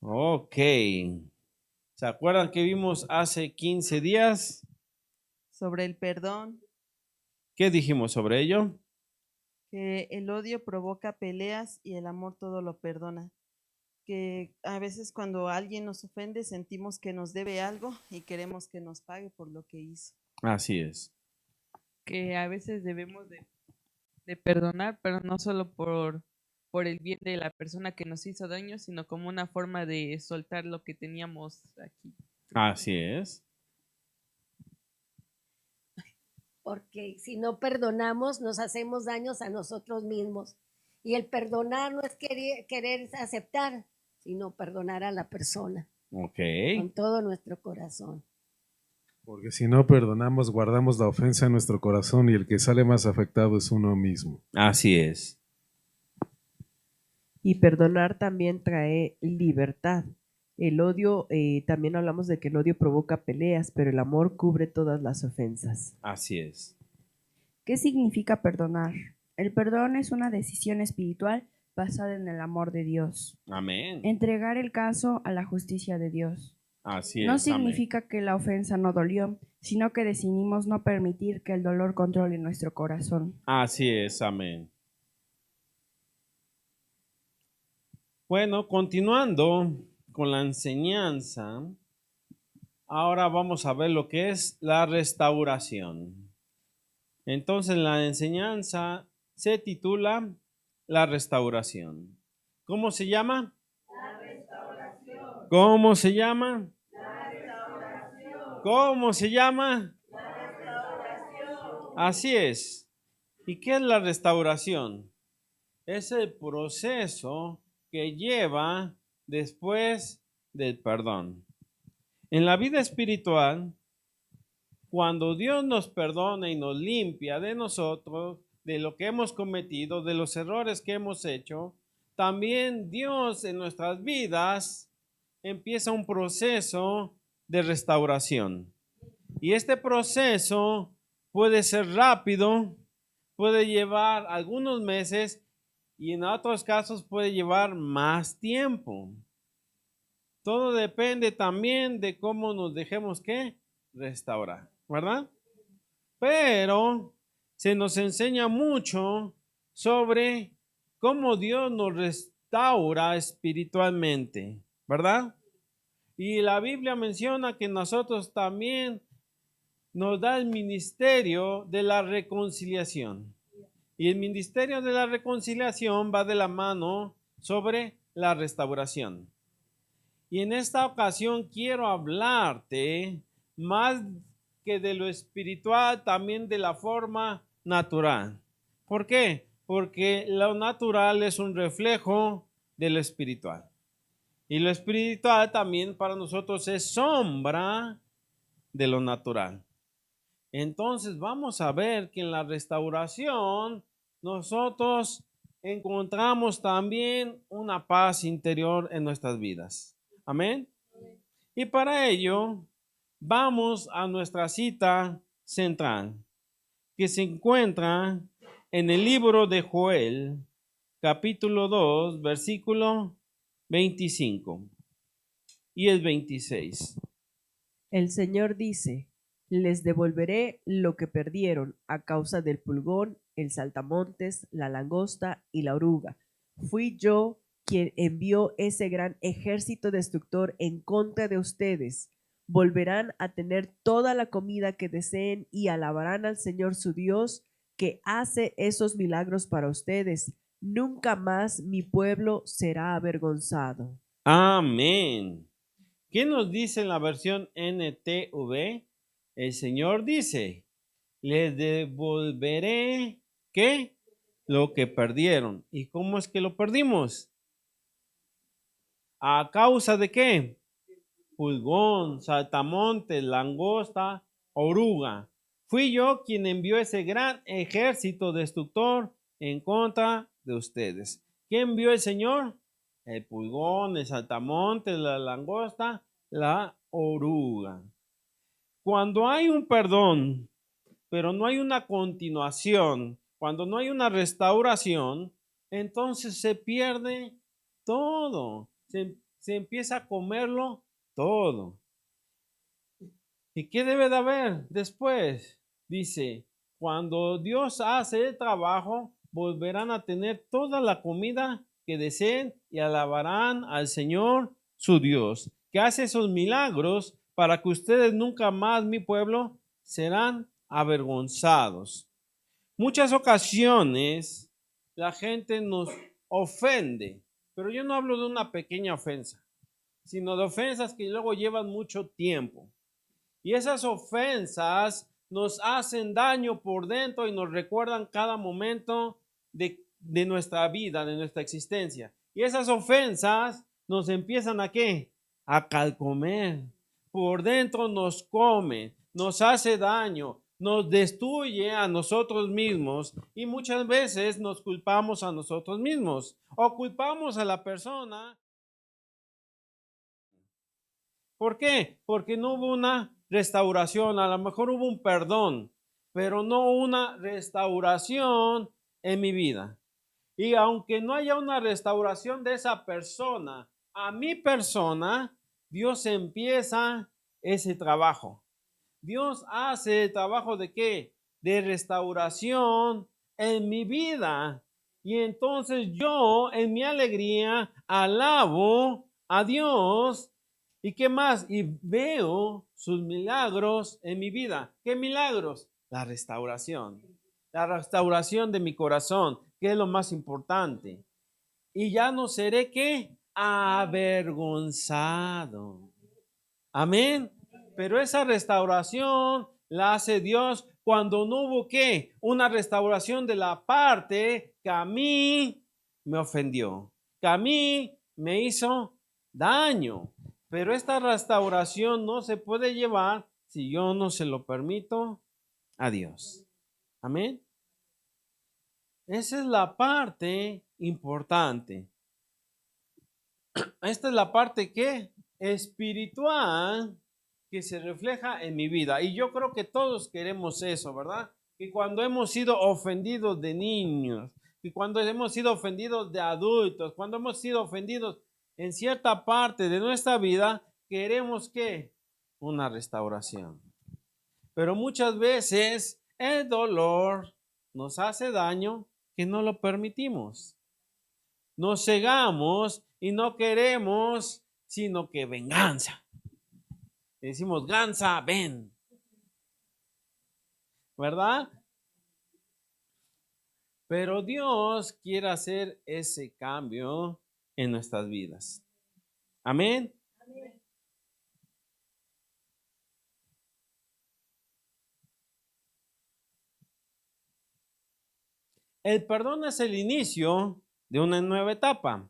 Ok. ¿Se acuerdan que vimos hace 15 días? Sobre el perdón, ¿Qué dijimos sobre ello? que el odio provoca peleas y el amor todo lo perdona. Que a veces cuando alguien nos ofende sentimos que nos debe algo y queremos que nos pague por lo que hizo. Así es. Que a veces debemos de perdonar, pero no solo por el bien de la persona que nos hizo daño, sino como una forma de soltar lo que teníamos aquí. Así es. Porque si no perdonamos, nos hacemos daños a nosotros mismos. Y el perdonar no es querer aceptar, sino perdonar a la persona Ok. con todo nuestro corazón. Porque si no perdonamos, guardamos la ofensa en nuestro corazón y el que sale más afectado es uno mismo. Así es. Y perdonar también trae libertad. El odio, también hablamos de que el odio provoca peleas, pero el amor cubre todas las ofensas. Así es. ¿Qué significa perdonar? El perdón es una decisión espiritual basada en el amor de Dios. Amén. Entregar el caso a la justicia de Dios. Así No es. Amén. significa que la ofensa no dolió, sino que decidimos no permitir que el dolor controle nuestro corazón. Así es. Amén. Bueno, continuando con la enseñanza, ahora vamos a ver lo que es la restauración. Entonces, la enseñanza se titula La restauración. ¿Cómo se llama? La restauración. ¿Cómo se llama? La restauración. ¿Cómo se llama? La restauración. Así es. ¿Y qué es la restauración? Es el proceso que lleva después del perdón. En la vida espiritual, cuando Dios nos perdona y nos limpia de nosotros, de lo que hemos cometido, de los errores que hemos hecho, también Dios en nuestras vidas empieza un proceso de restauración. Y este proceso puede ser rápido, puede llevar algunos meses y en otros casos puede llevar más tiempo. Todo depende también de cómo nos dejemos que restaurar, ¿verdad? Pero se nos enseña mucho sobre cómo Dios nos restaura espiritualmente, ¿verdad? Y la Biblia menciona que nosotros también nos da el ministerio de la reconciliación. Y el ministerio de la reconciliación va de la mano sobre la restauración. Y en esta ocasión quiero hablarte más que de lo espiritual, también de la forma natural. ¿Por qué? Porque lo natural es un reflejo de lo espiritual. Y lo espiritual también para nosotros es sombra de lo natural. Entonces vamos a ver que en la restauración nosotros encontramos también una paz interior en nuestras vidas. Amén. Y para ello vamos a nuestra cita central, que se encuentra en el libro de Joel, capítulo 2, versículo 25 y el 26. El Señor dice: les devolveré lo que perdieron a causa del pulgón, el saltamontes, la langosta y la oruga. Fui yo quien envió ese gran ejército destructor en contra de ustedes. Volverán a tener toda la comida que deseen y alabarán al Señor su Dios, que hace esos milagros para ustedes. Nunca más mi pueblo será avergonzado. Amén. ¿Qué nos dice en la versión NTV? El Señor dice, les devolveré, ¿qué? Lo que perdieron. ¿Y cómo es que lo perdimos? ¿A causa de qué? Pulgón, saltamontes, langosta, oruga. Fui yo quien envió ese gran ejército destructor en contra de ustedes. ¿Qué envió el Señor? El pulgón, el saltamontes, la langosta, la oruga. Cuando hay un perdón, pero no hay una continuación, cuando no hay una restauración, entonces se pierde todo. Se empieza a comerlo todo. ¿Y qué debe de haber después? Dice, cuando Dios hace el trabajo, volverán a tener toda la comida que deseen y alabarán al Señor su Dios, que hace esos milagros para que ustedes nunca más, mi pueblo, serán avergonzados. Muchas ocasiones la gente nos ofende, pero yo no hablo de una pequeña ofensa, sino de ofensas que luego llevan mucho tiempo. Y esas ofensas nos hacen daño por dentro y nos recuerdan cada momento de nuestra vida, de nuestra existencia. Y esas ofensas nos empiezan a ¿qué? A calcomer. Por dentro nos come, nos hace daño, nos destruye a nosotros mismos y muchas veces nos culpamos a nosotros mismos o culpamos a la persona. ¿Por qué? Porque no hubo una restauración, a lo mejor hubo un perdón, pero no una restauración en mi vida. Y aunque no haya una restauración de esa persona, a mi persona, Dios empieza ese trabajo. Dios hace el trabajo de ¿qué? De restauración en mi vida. Y entonces yo en mi alegría alabo a Dios. ¿Y qué más? Y veo sus milagros en mi vida. ¿Qué milagros? La restauración. La restauración de mi corazón, que es lo más importante. Y ya no seré ¿qué? Avergonzado. Amén. Pero esa restauración la hace Dios cuando no hubo ¿qué? Una restauración de la parte que a mí me ofendió, que a mí me hizo daño. Pero esta restauración no se puede llevar si yo no se lo permito a Dios. Amén. Esa es la parte importante. Esta es la parte que espiritual que se refleja en mi vida. Y yo creo que todos queremos eso, ¿verdad? Que cuando hemos sido ofendidos de niños, que cuando hemos sido ofendidos de adultos, cuando hemos sido ofendidos en cierta parte de nuestra vida, queremos que una restauración. Pero muchas veces el dolor nos hace daño que no lo permitimos. Nos cegamos y no queremos sino que venganza. Decimos, gansa, ven. ¿Verdad? Pero Dios quiere hacer ese cambio en nuestras vidas. Amén. Amén. El perdón es el inicio de una nueva etapa,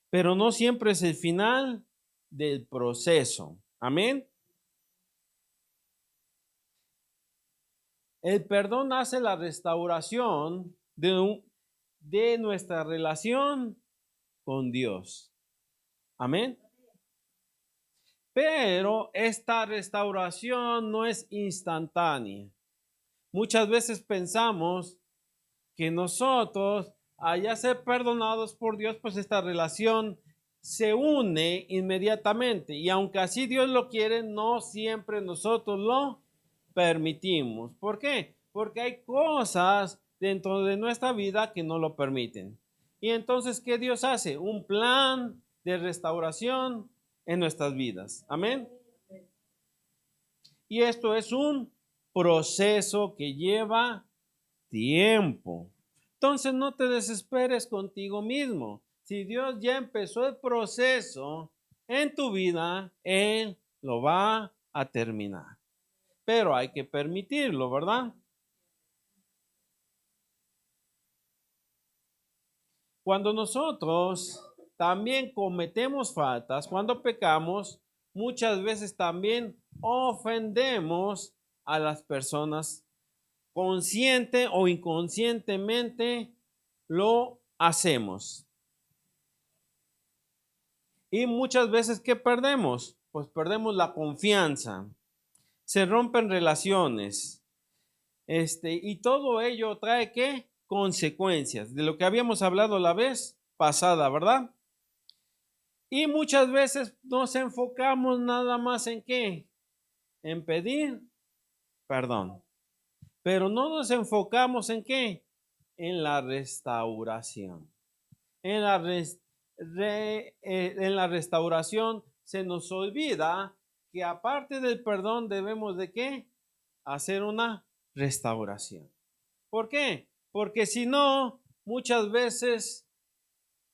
pero no siempre es el final del proceso. Amén. El perdón hace la restauración de nuestra relación con Dios. Amén. Pero esta restauración no es instantánea. Muchas veces pensamos que nosotros, al ser perdonados por Dios, pues esta relación se une inmediatamente. Y aunque así Dios lo quiere, no siempre nosotros lo permitimos. ¿Por qué? Porque hay cosas dentro de nuestra vida que no lo permiten. Y entonces, ¿qué Dios hace? Un plan de restauración en nuestras vidas. Amén. Y esto es un proceso que lleva tiempo. Entonces no te desesperes contigo mismo. Si Dios ya empezó el proceso en tu vida, Él lo va a terminar. Pero hay que permitirlo, ¿verdad? Cuando nosotros también cometemos faltas, cuando pecamos, muchas veces también ofendemos a las personas. Consciente o inconscientemente lo hacemos. Y muchas veces, ¿qué perdemos? Pues perdemos la confianza. Se rompen relaciones. Y todo ello trae ¿qué? Consecuencias de lo que habíamos hablado la vez pasada, ¿verdad? Y muchas veces nos enfocamos nada más en qué, en pedir perdón. Pero no nos enfocamos en qué, en la restauración. En la restauración se nos olvida que aparte del perdón debemos de qué, hacer una restauración. ¿Por qué? Porque si no, muchas veces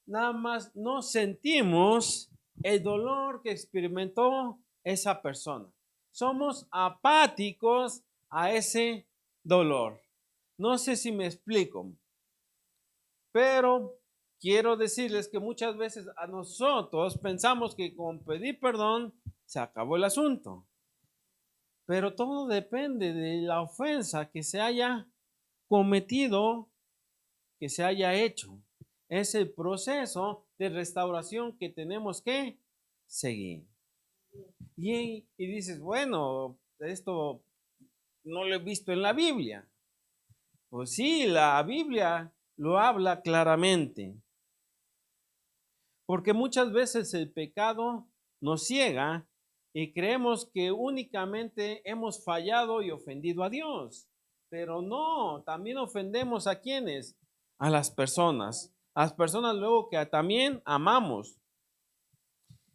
nada más no sentimos el dolor que experimentó esa persona. Somos apáticos a ese dolor. No sé si me explico, pero quiero decirles que muchas veces a nosotros pensamos que con pedir perdón se acabó el asunto. Pero todo depende de la ofensa que se haya cometido, que se haya hecho. Es el proceso de restauración que tenemos que seguir. Y dices, bueno, esto no lo he visto en la Biblia. Pues sí, la Biblia lo habla claramente. Porque muchas veces el pecado nos ciega y creemos que únicamente hemos fallado y ofendido a Dios. Pero no, también ofendemos a quienes, a las personas luego que también amamos.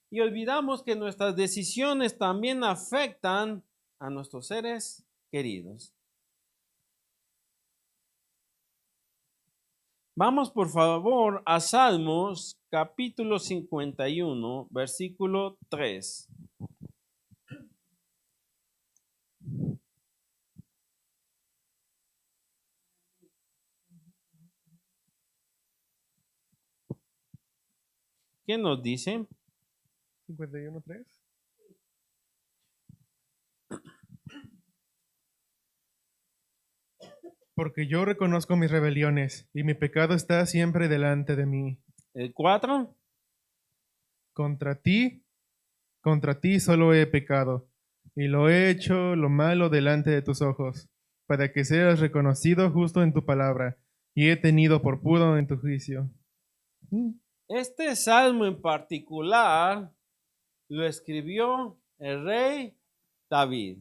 Y olvidamos que nuestras decisiones también afectan a nuestros seres queridos. Vamos por favor a Salmos capítulo 51, versículo 3. ¿Qué nos dice? 51:3. Porque yo reconozco mis rebeliones y mi pecado está siempre delante de mí. El 4. Contra ti solo he pecado y lo he hecho lo malo delante de tus ojos, para que seas reconocido justo en tu palabra y he tenido por puro en tu juicio. Este salmo en particular lo escribió el rey David.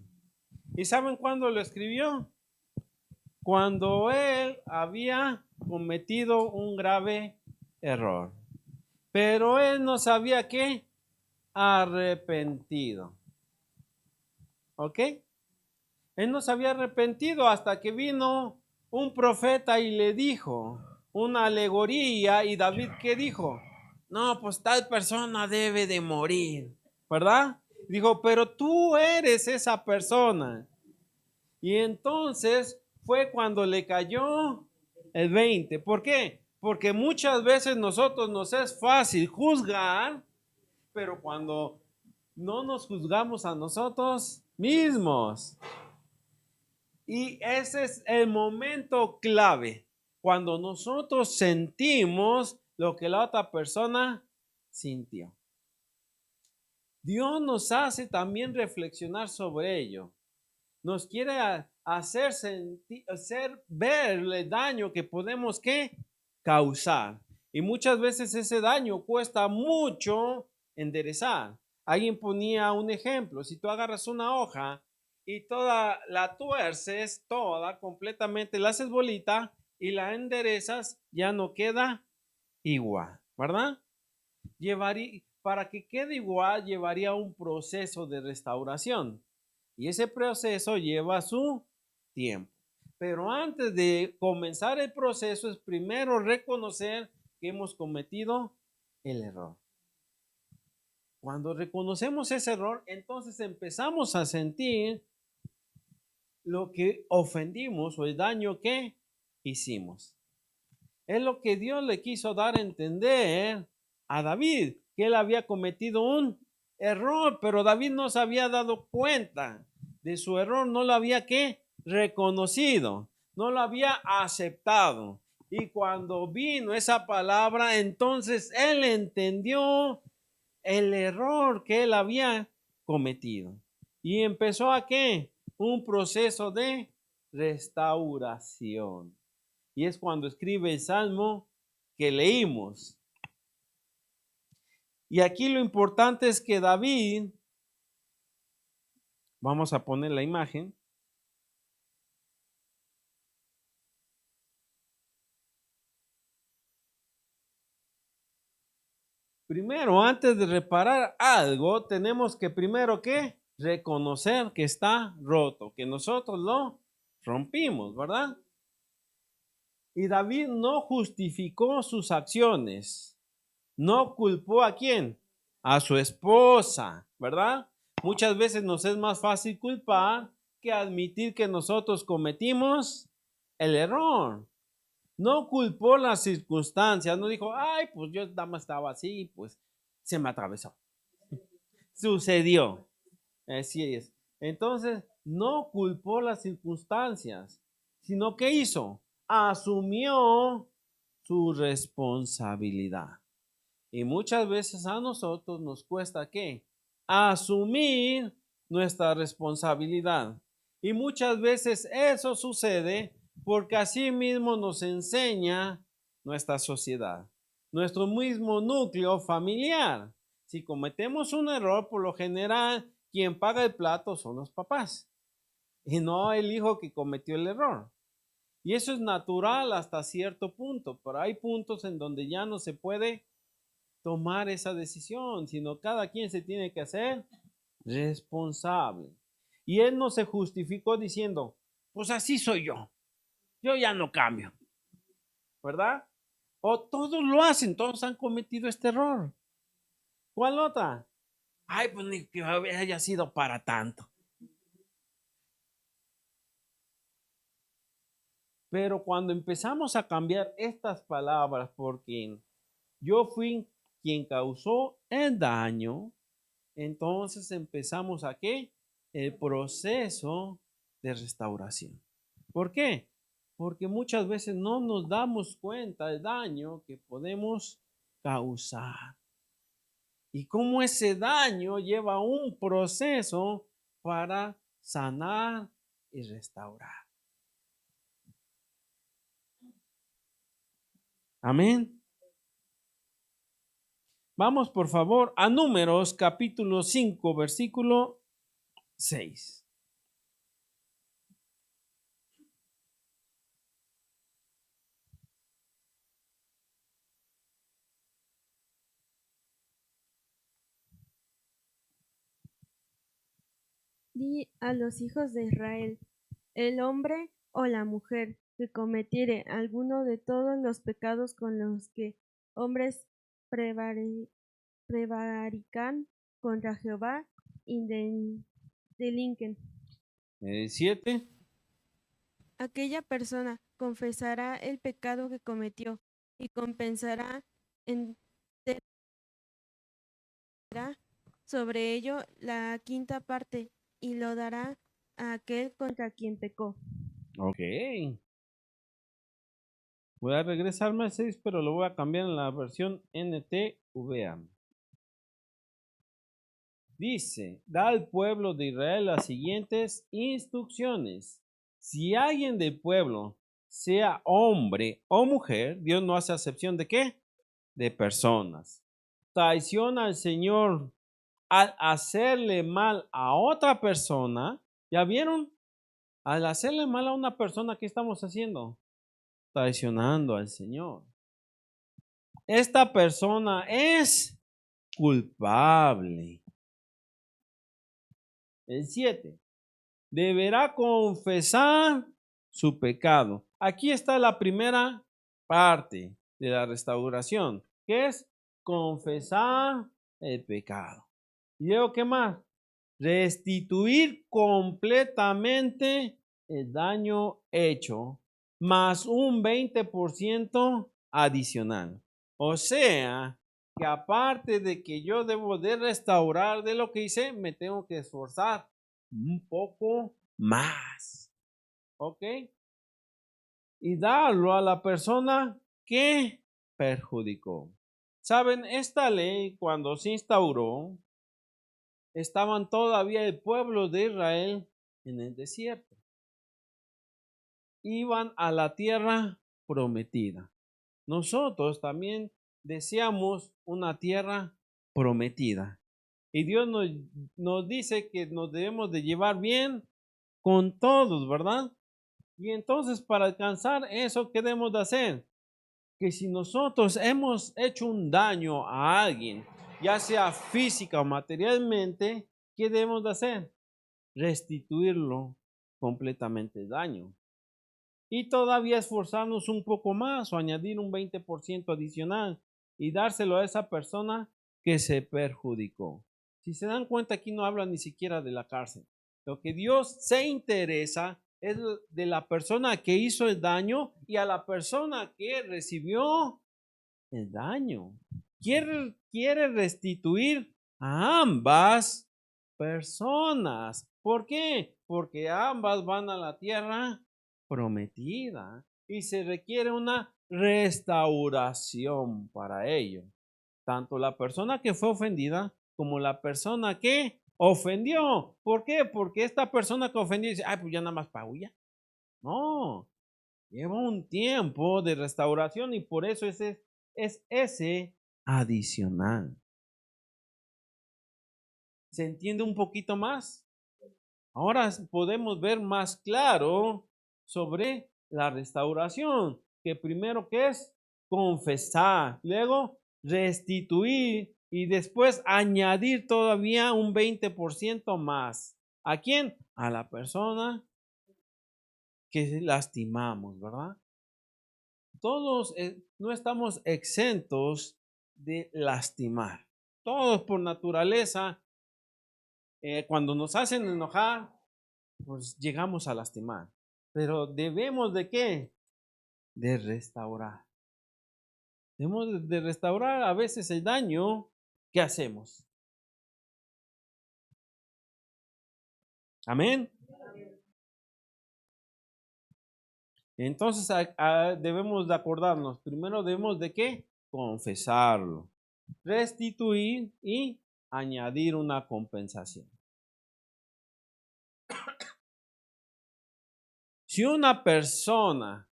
¿Y saben cuándo lo escribió? Cuando él había cometido un grave error. Pero él no sabía qué, arrepentido. ¿Ok? Él no se había arrepentido hasta que vino un profeta y le dijo una alegoría. Y David, ¿qué dijo? No, pues tal persona debe de morir, ¿verdad? Dijo, pero tú eres esa persona. Y entonces fue cuando le cayó el 20. ¿Por qué? Porque muchas veces nosotros nos es fácil juzgar, pero cuando no nos juzgamos a nosotros mismos. Y ese es el momento clave, cuando nosotros sentimos lo que la otra persona sintió. Dios nos hace también reflexionar sobre ello. Nos quiere hacer ver el daño que podemos causar. Y muchas veces ese daño cuesta mucho enderezar. Alguien ponía un ejemplo: si tú agarras una hoja y toda la tuerces, toda completamente, la haces bolita y la enderezas, ya no queda igual, ¿verdad? Para que quede igual, llevaría un proceso de restauración. Y ese proceso lleva su tiempo. Pero antes de comenzar el proceso es primero reconocer que hemos cometido el error. Cuando reconocemos ese error, entonces empezamos a sentir lo que ofendimos o el daño que hicimos. Es lo que Dios le quiso dar a entender a David, que él había cometido un error, pero David no se había dado cuenta de su error, no lo había reconocido, no lo había aceptado. Y cuando vino esa palabra, entonces él entendió el error que él había cometido. Y empezó a un proceso de restauración. Y es cuando escribe el salmo que leímos. Y aquí lo importante es que David, vamos a poner la imagen. Primero, antes de reparar algo, tenemos que primero ¿qué? Reconocer que está roto, que nosotros lo rompimos, ¿verdad? Y David no justificó sus acciones, no culpó a quién, a su esposa, ¿verdad? Muchas veces nos es más fácil culpar que admitir que nosotros cometimos el error. No culpó las circunstancias, no dijo, ay, pues yo nada más estaba así, pues se me atravesó. Sucedió. Así es. Entonces, no culpó las circunstancias, sino que hizo, asumió su responsabilidad. Y muchas veces a nosotros nos cuesta ¿qué? Asumir nuestra responsabilidad. Y muchas veces eso sucede porque así mismo nos enseña nuestra sociedad, nuestro mismo núcleo familiar. Si cometemos un error, por lo general, quien paga el plato son los papás y no el hijo que cometió el error. Y eso es natural hasta cierto punto, pero hay puntos en donde ya no se puede tomar esa decisión, sino cada quien se tiene que hacer responsable. Y él no se justificó diciendo, pues así soy yo ya no cambio, ¿verdad? O todos lo hacen, todos han cometido este error. ¿Cuál otra? Ay, pues ni que haya sido para tanto. Pero cuando empezamos a cambiar estas palabras porque yo fui quien causó el daño, entonces empezamos a ¿qué? El proceso de restauración. ¿Por qué? Porque muchas veces no nos damos cuenta del daño que podemos causar. Y cómo ese daño lleva un proceso para sanar y restaurar. Amén. Vamos por favor a Números capítulo 5, versículo 6. Di a los hijos de Israel: el hombre o la mujer que cometiere alguno de todos los pecados con los que hombres prevarican contra Jehová y delinquen. 7. Aquella persona confesará el pecado que cometió y compensará sobre ello la quinta parte y lo dará a aquel contra quien pecó. Ok. Voy a regresarme al 6, pero lo voy a cambiar en la versión NTVA. Dice, da al pueblo de Israel las siguientes instrucciones. Si alguien del pueblo, sea hombre o mujer, Dios no hace acepción de qué? De personas. Traiciona al Señor al hacerle mal a otra persona. ¿Ya vieron? Al hacerle mal a una persona, ¿qué estamos haciendo? Traicionando al Señor. Esta persona es culpable. El 7. Deberá confesar su pecado. Aquí está la primera parte de la restauración, que es confesar el pecado. Y luego, ¿qué más? Restituir completamente el daño hecho, más un 20% adicional. O sea, que aparte de que yo debo de restaurar de lo que hice, me tengo que esforzar un poco más. ¿Ok? Y darlo a la persona que perjudicó. Saben, esta ley cuando se instauró, estaban todavía el pueblo de Israel en el desierto. Iban a la tierra prometida. Nosotros también deseamos una tierra prometida. Y Dios nos dice que nos debemos de llevar bien con todos, ¿verdad? Y entonces para alcanzar eso, ¿qué debemos de hacer? Que si nosotros hemos hecho un daño a alguien, ya sea física o materialmente, ¿qué debemos de hacer? Restituirlo completamente el daño. Y todavía esforzarnos un poco más o añadir un 20% adicional y dárselo a esa persona que se perjudicó. Si se dan cuenta, aquí no habla ni siquiera de la cárcel. Lo que Dios se interesa es de la persona que hizo el daño y a la persona que recibió el daño. Quiere restituir a ambas personas. ¿Por qué? Porque ambas van a la tierra prometida y se requiere una restauración para ello. Tanto la persona que fue ofendida como la persona que ofendió. ¿Por qué? Porque esta persona que ofendió dice, ay, pues ya nada más pago ya. No, lleva un tiempo de restauración y por eso es ese adicional. ¿Se entiende un poquito más? Ahora podemos ver más claro sobre la restauración, que primero que es confesar, luego restituir y después añadir todavía un 20% más. ¿A quién? A la persona que lastimamos, ¿verdad? Todos no estamos exentos de lastimar. Todos por naturaleza, cuando nos hacen enojar, pues llegamos a lastimar. Pero debemos de ¿qué? De restaurar. Debemos de restaurar a veces el daño que hacemos. Amén. Entonces debemos de acordarnos. Primero debemos de ¿qué? Confesarlo, restituir y añadir una compensación. Si una persona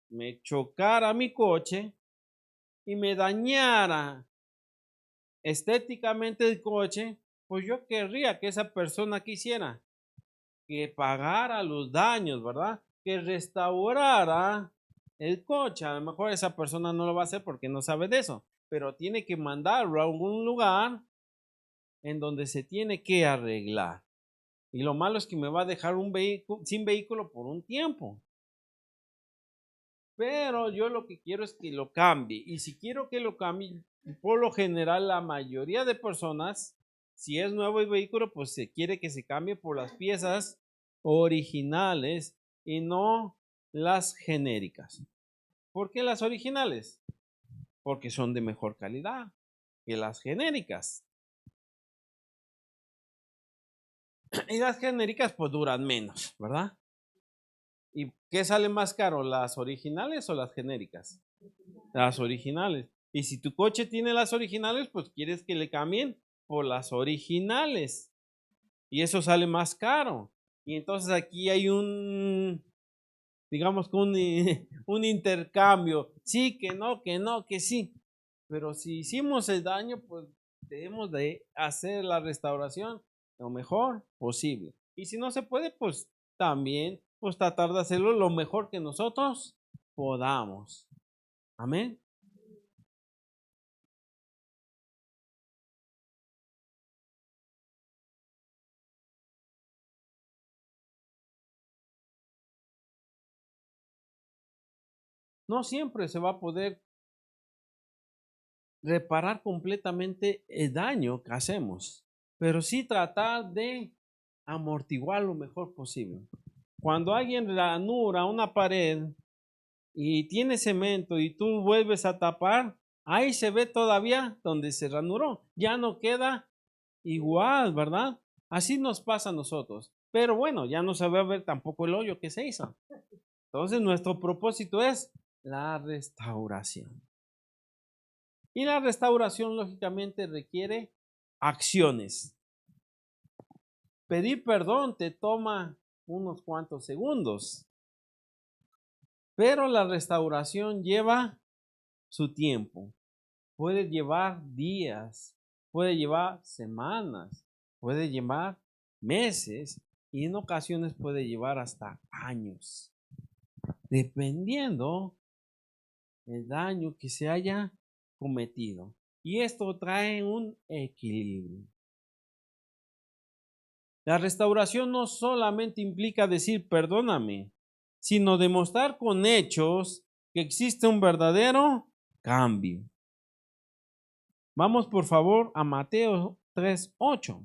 me chocara mi coche y me dañara estéticamente el coche, pues yo querría que esa persona quisiera que pagara los daños, ¿verdad? Que restaurara el coche. A lo mejor esa persona no lo va a hacer porque no sabe de eso, pero tiene que mandarlo a algún lugar en donde se tiene que arreglar. Y lo malo es que me va a dejar sin vehículo por un tiempo. Pero yo lo que quiero es que lo cambie. Y si quiero que lo cambie, por lo general la mayoría de personas, si es nuevo el vehículo, pues se quiere que se cambie por las piezas originales y no las genéricas. ¿Por qué las originales? Porque son de mejor calidad que las genéricas. Y las genéricas pues duran menos, ¿verdad? ¿Y qué sale más caro, las originales o las genéricas? Las originales. Y si tu coche tiene las originales, pues quieres que le cambien por las originales. Y eso sale más caro. Y entonces aquí hay digamos que un intercambio. Sí, que no, que sí. Pero si hicimos el daño, pues debemos de hacer la restauración lo mejor posible. Y si no se puede, pues también pues tratar de hacerlo lo mejor que nosotros podamos. Amén. No siempre se va a poder reparar completamente el daño que hacemos, pero sí tratar de amortiguar lo mejor posible. Cuando alguien ranura una pared y tiene cemento y tú vuelves a tapar, ahí se ve todavía donde se ranuró. Ya no queda igual, ¿verdad? Así nos pasa a nosotros. Pero bueno, ya no se va a ver tampoco el hoyo que se hizo. Entonces nuestro propósito es la restauración. Y la restauración lógicamente requiere acciones. Pedir perdón te toma unos cuantos segundos, pero la restauración lleva su tiempo. Puede llevar días, puede llevar semanas, puede llevar meses y en ocasiones puede llevar hasta años, dependiendo el daño que se haya cometido. Y esto trae un equilibrio. La restauración no solamente implica decir perdóname, sino demostrar con hechos que existe un verdadero cambio. Vamos por favor a Mateo 3:8.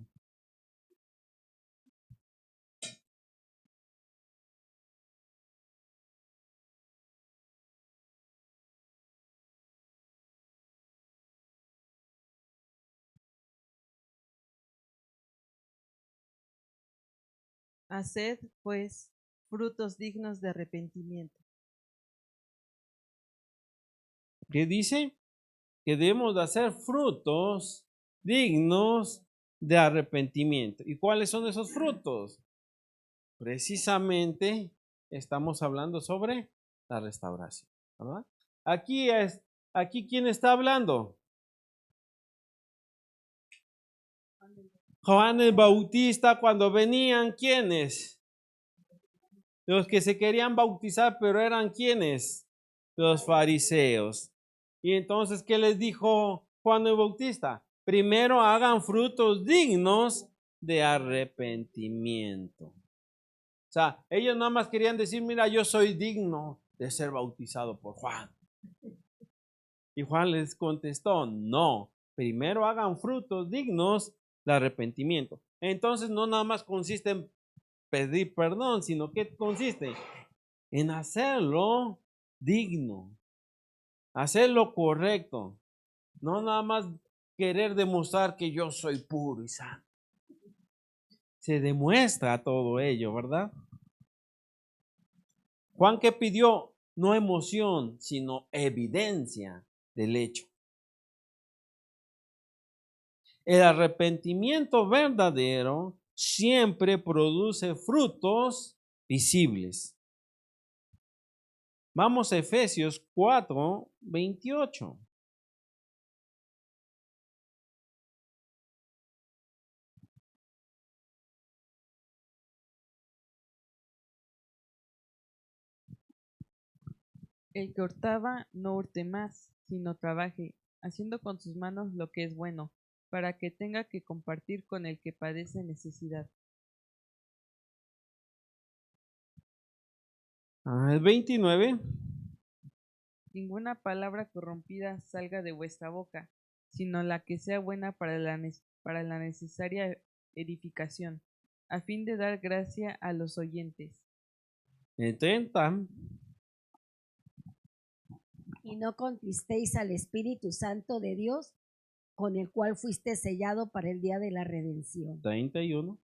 Haced, pues, frutos dignos de arrepentimiento. ¿Qué dice? Que debemos de hacer frutos dignos de arrepentimiento. ¿Y cuáles son esos frutos? Precisamente estamos hablando sobre la restauración, ¿verdad? Aquí ¿quién está hablando? Juan el Bautista, cuando venían, ¿quiénes? Los que se querían bautizar, pero eran ¿quiénes? Los fariseos. Y entonces, ¿qué les dijo Juan el Bautista? Primero hagan frutos dignos de arrepentimiento. O sea, ellos nada más querían decir, mira, yo soy digno de ser bautizado por Juan. Y Juan les contestó, no, primero hagan frutos dignos de arrepentimiento. Entonces no nada más consiste en pedir perdón, sino que consiste en hacerlo digno, hacerlo correcto, no nada más querer demostrar que yo soy puro y santo. Se demuestra todo ello, ¿verdad? Juan que pidió no emoción, sino evidencia del hecho. El arrepentimiento verdadero siempre produce frutos visibles. Vamos a Efesios 4:28. El que hurtaba no hurte más, sino trabaje, haciendo con sus manos lo que es bueno, para que tenga que compartir con el que padece necesidad. El 29. Ninguna palabra corrompida salga de vuestra boca, sino la que sea buena para la necesaria edificación, a fin de dar gracia a los oyentes. El 30. Y no contristéis al Espíritu Santo de Dios, con el cual fuiste sellado para el día de la redención. 31.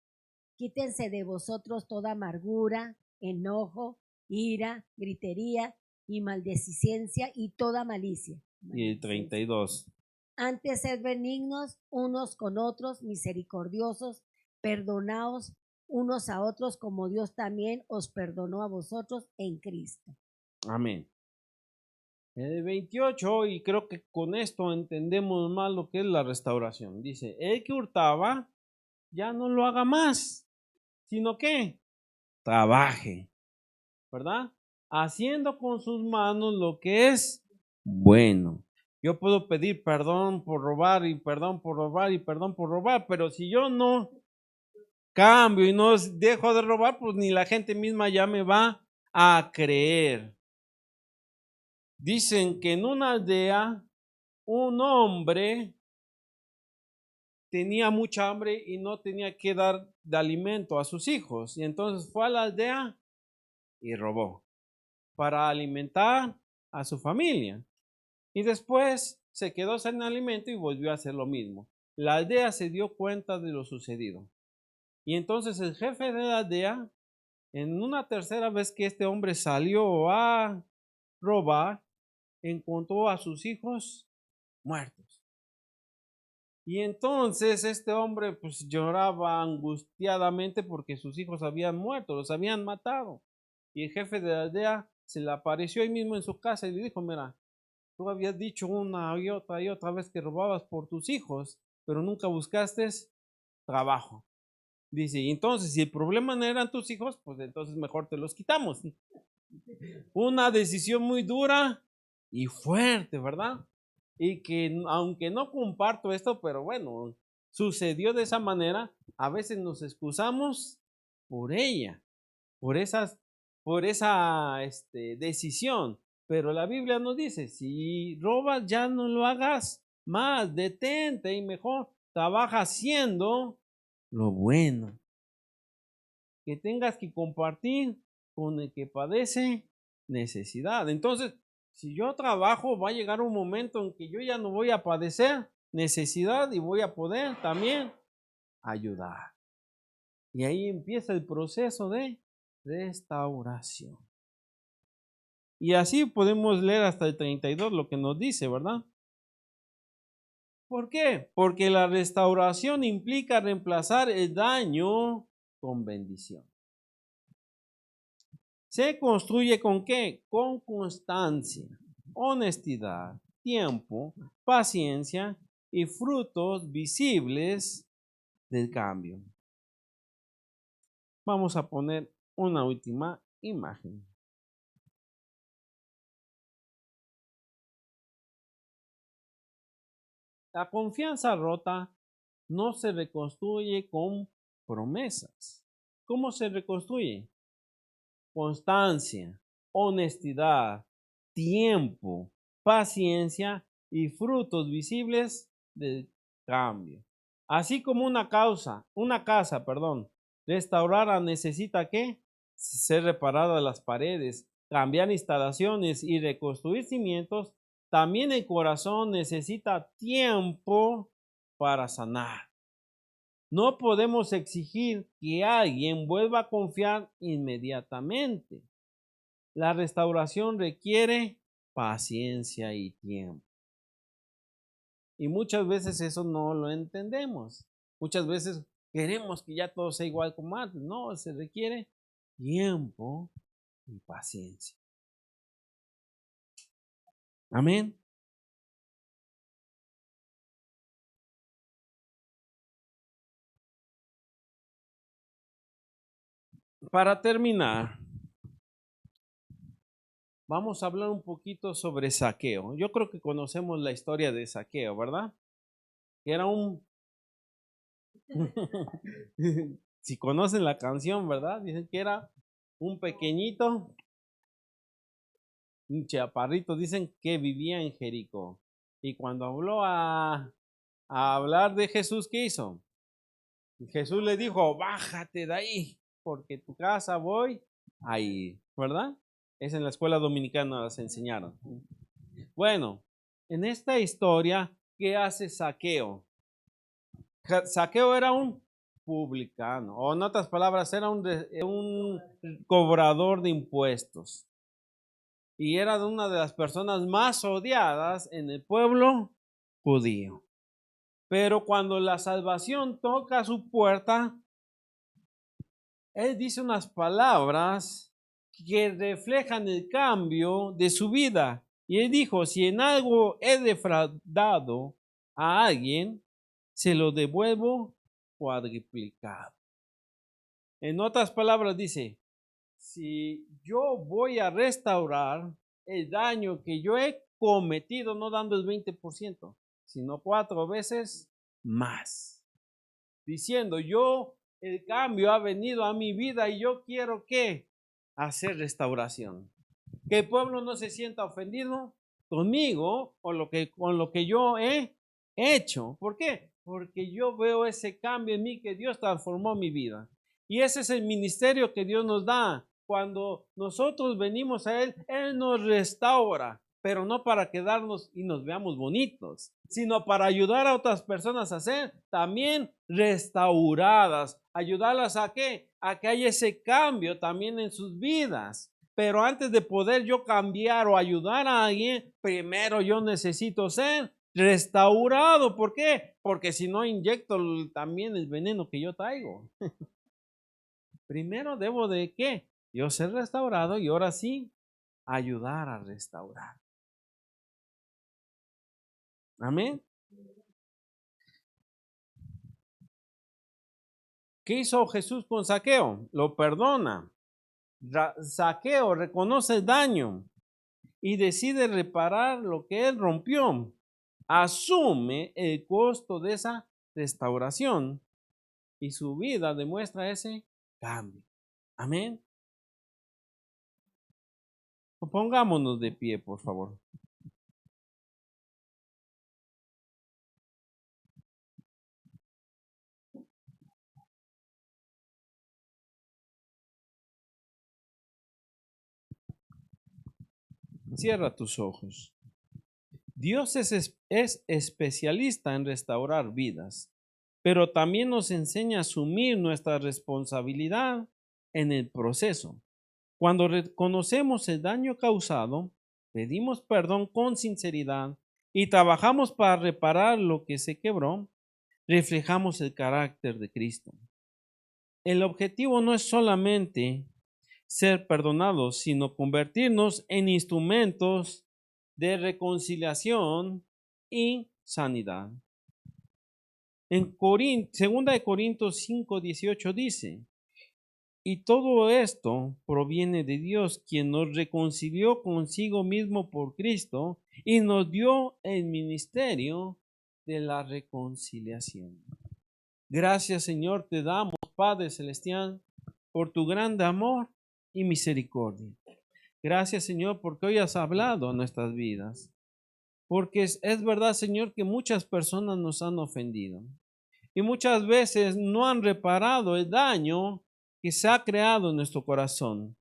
Quítense de vosotros toda amargura, enojo, ira, gritería y maldicidencia y toda malicia. Y el 32. Antes sed benignos unos con otros, misericordiosos, perdonaos unos a otros como Dios también os perdonó a vosotros en Cristo. Amén. El 28, y creo que con esto entendemos más lo que es la restauración. Dice, el que hurtaba, ya no lo haga más, sino que trabaje, ¿verdad? Haciendo con sus manos lo que es bueno. Yo puedo pedir perdón por robar y perdón por robar y perdón por robar, pero si yo no cambio y no dejo de robar, pues ni la gente misma ya me va a creer. Dicen que en una aldea un hombre tenía mucha hambre y no tenía que dar de alimento a sus hijos. Y entonces fue a la aldea y robó para alimentar a su familia. Y después se quedó sin alimento y volvió a hacer lo mismo. La aldea se dio cuenta de lo sucedido. Y entonces el jefe de la aldea, en una tercera vez que este hombre salió a robar, encontró a sus hijos muertos. Y entonces este hombre pues lloraba angustiadamente porque sus hijos habían muerto, los habían matado. Y el jefe de la aldea se le apareció ahí mismo en su casa y le dijo, mira, tú habías dicho una y otra vez que robabas por tus hijos pero nunca buscaste trabajo. Dice, y entonces si el problema no eran tus hijos, pues entonces mejor te los quitamos. Una decisión muy dura y fuerte, ¿verdad? Y que aunque no comparto esto, pero bueno, sucedió de esa manera, a veces nos excusamos por ella, por esa decisión. Pero la Biblia nos dice, si robas ya no lo hagas más, detente y mejor trabaja haciendo lo bueno. Que tengas que compartir con el que padece necesidad. Entonces, si yo trabajo, va a llegar un momento en que yo ya no voy a padecer necesidad y voy a poder también ayudar. Y ahí empieza el proceso de restauración. Y así podemos leer hasta el 32 lo que nos dice, ¿verdad? ¿Por qué? Porque la restauración implica reemplazar el daño con bendición. ¿Se construye con qué? Con constancia, honestidad, tiempo, paciencia y frutos visibles del cambio. Vamos a poner una última imagen. La confianza rota no se reconstruye con promesas. ¿Cómo se reconstruye? Constancia, honestidad, tiempo, paciencia y frutos visibles del cambio. Así como una casa, restaurada necesita ¿qué? Ser reparadas las paredes, cambiar instalaciones y reconstruir cimientos, también el corazón necesita tiempo para sanar. No podemos exigir que alguien vuelva a confiar inmediatamente. La restauración requiere paciencia y tiempo. Y muchas veces eso no lo entendemos. Muchas veces queremos que ya todo sea igual como antes. No, se requiere tiempo y paciencia. Amén. Para terminar, vamos a hablar un poquito sobre Zaqueo. Yo creo que conocemos la historia de Zaqueo, ¿verdad? Que era un... si conocen la canción, ¿verdad? Dicen que era un pequeñito, un chaparrito, dicen que vivía en Jericó. Y cuando habló a hablar de Jesús, ¿qué hizo? Jesús le dijo, bájate de ahí, porque tu casa voy a ir, ¿verdad? Es en la escuela dominicana las enseñaron. Bueno, en esta historia, ¿qué hace Zaqueo? Zaqueo era un publicano, o en otras palabras, era un cobrador de impuestos. Y era una de las personas más odiadas en el pueblo judío. Pero cuando la salvación toca a su puerta, él dice unas palabras que reflejan el cambio de su vida. Y él dijo, si en algo he defraudado a alguien, se lo devuelvo cuadriplicado. En otras palabras dice, si yo voy a restaurar el daño que yo he cometido, no dando el 20%, sino 4 veces más. Diciendo, el cambio ha venido a mi vida y yo quiero que hacer restauración. Que el pueblo no se sienta ofendido conmigo o con lo que yo he hecho. ¿Por qué? Porque yo veo ese cambio en mí que Dios transformó mi vida. Y ese es el ministerio que Dios nos da. Cuando nosotros venimos a Él, Él nos restaura, pero no para quedarnos y nos veamos bonitos, sino para ayudar a otras personas a ser también restauradas. ¿Ayudarlas a qué? A que haya ese cambio también en sus vidas. Pero antes de poder yo cambiar o ayudar a alguien, primero yo necesito ser restaurado. ¿Por qué? Porque si no inyecto también el veneno que yo traigo. Primero debo de ¿qué? Yo ser restaurado y ahora sí ayudar a restaurar. Amén. ¿Qué hizo Jesús con Zaqueo? Lo perdona. Zaqueo reconoce el daño y decide reparar lo que él rompió. Asume el costo de esa restauración y su vida demuestra ese cambio. Amén. Pongámonos de pie, por favor. Cierra tus ojos. Dios es especialista en restaurar vidas, pero también nos enseña a asumir nuestra responsabilidad en el proceso. Cuando reconocemos el daño causado, pedimos perdón con sinceridad y trabajamos para reparar lo que se quebró, reflejamos el carácter de Cristo. El objetivo no es solamente ser perdonados, sino convertirnos en instrumentos de reconciliación y sanidad. En 2 Corintios 5:18 dice, y todo esto proviene de Dios, quien nos reconcilió consigo mismo por Cristo y nos dio el ministerio de la reconciliación. Gracias, Señor, te damos, Padre Celestial, por tu grande amor y misericordia. Gracias, Señor, porque hoy has hablado a nuestras vidas. Porque es verdad, Señor, que muchas personas nos han ofendido y muchas veces no han reparado el daño que se ha creado en nuestro corazón.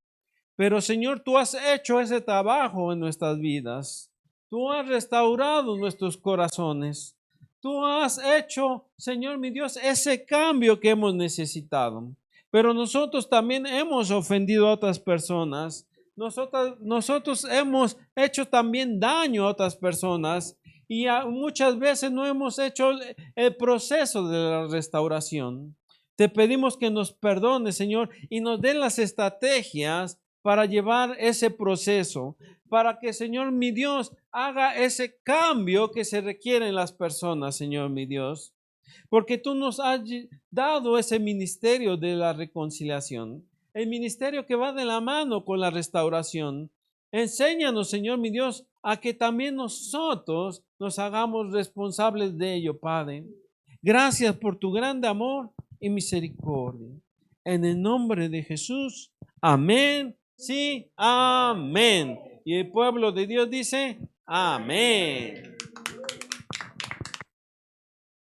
Pero, Señor, tú has hecho ese trabajo en nuestras vidas. Tú has restaurado nuestros corazones. Tú has hecho, Señor mi Dios, ese cambio que hemos necesitado. Pero nosotros también hemos ofendido a otras personas. Nosotros hemos hecho también daño a otras personas y muchas veces no hemos hecho el proceso de la restauración. Te pedimos que nos perdones, Señor, y nos den las estrategias para llevar ese proceso, para que, Señor mi Dios, haga ese cambio que se requiere en las personas, Señor mi Dios. Porque tú nos has dado ese ministerio de la reconciliación, el ministerio que va de la mano con la restauración. Enséñanos, Señor mi Dios, a que también nosotros nos hagamos responsables de ello, Padre. Gracias por tu grande amor y misericordia. En el nombre de Jesús, amén, sí, amén. Y el pueblo de Dios dice, amén.